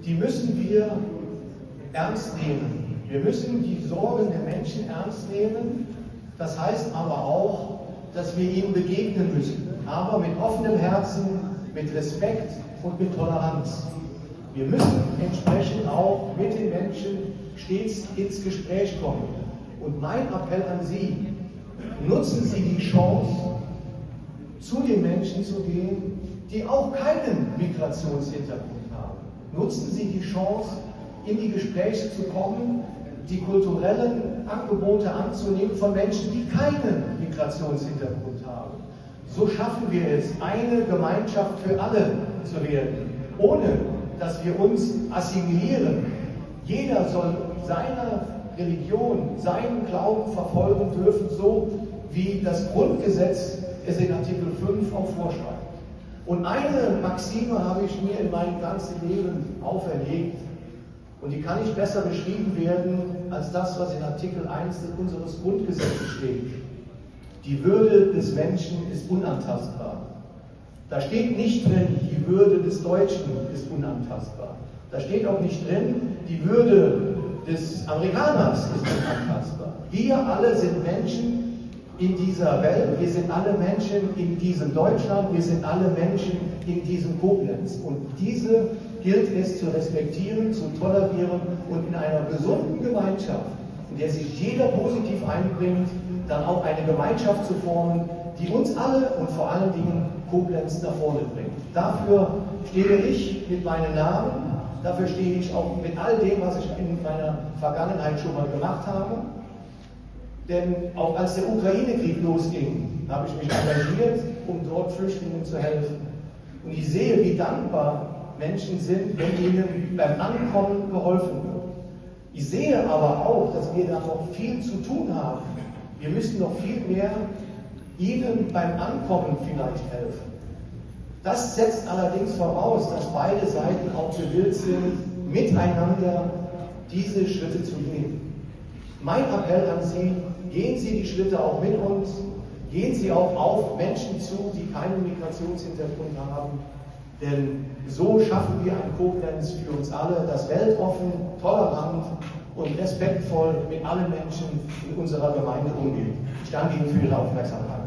die müssen wir ernst nehmen. Wir müssen die Sorgen der Menschen ernst nehmen. Das heißt aber auch, dass wir ihnen begegnen müssen, aber mit offenem Herzen, mit Respekt und mit Toleranz. Wir müssen entsprechend auch mit den Menschen stets ins Gespräch kommen. Und mein Appell an Sie, nutzen Sie die Chance, zu den Menschen zu gehen, die auch keinen Migrationshintergrund haben. Nutzen Sie die Chance, in die Gespräche zu kommen, die kulturellen Angebote anzunehmen von Menschen, die keinen Migrationshintergrund haben. So schaffen wir es, eine Gemeinschaft für alle zu werden, ohne dass wir uns assimilieren. Jeder soll seine Religion, seinen Glauben verfolgen dürfen, so wie das Grundgesetz es in Artikel 5 auch vorschreibt. Und eine Maxime habe ich mir in meinem ganzen Leben auferlegt, und die kann nicht besser beschrieben werden als das, was in Artikel 1 unseres Grundgesetzes steht. Die Würde des Menschen ist unantastbar. Da steht nicht drin, die Würde des Deutschen ist unantastbar. Da steht auch nicht drin, die Würde des Amerikaners ist unantastbar. Wir alle sind Menschen in dieser Welt, wir sind alle Menschen in diesem Deutschland, wir sind alle Menschen in diesem Koblenz. Und diese gilt es zu respektieren, zu tolerieren und in einer gesunden Gemeinschaft, in der sich jeder positiv einbringt, dann auch eine Gemeinschaft zu formen, die uns alle und vor allen Dingen Koblenz nach vorne bringt. Dafür stehe ich mit meinen Namen, dafür stehe ich auch mit all dem, was ich in meiner Vergangenheit schon mal gemacht habe. Denn auch als der Ukraine-Krieg losging, habe ich mich engagiert, um dort Flüchtlingen zu helfen. Und ich sehe, wie dankbar Menschen sind, wenn ihnen beim Ankommen geholfen wird. Ich sehe aber auch, dass wir da noch viel zu tun haben. Wir müssen noch viel mehr ihnen beim Ankommen vielleicht helfen. Das setzt allerdings voraus, dass beide Seiten auch gewillt sind, miteinander diese Schritte zu gehen. Mein Appell an Sie, gehen Sie die Schritte auch mit uns, gehen Sie auch auf Menschen zu, die keinen Migrationshintergrund haben, denn so schaffen wir ein Koblenz für uns alle, das weltoffen, tolerant und respektvoll mit allen Menschen in unserer Gemeinde umgeht. Ich danke Ihnen für Ihre Aufmerksamkeit.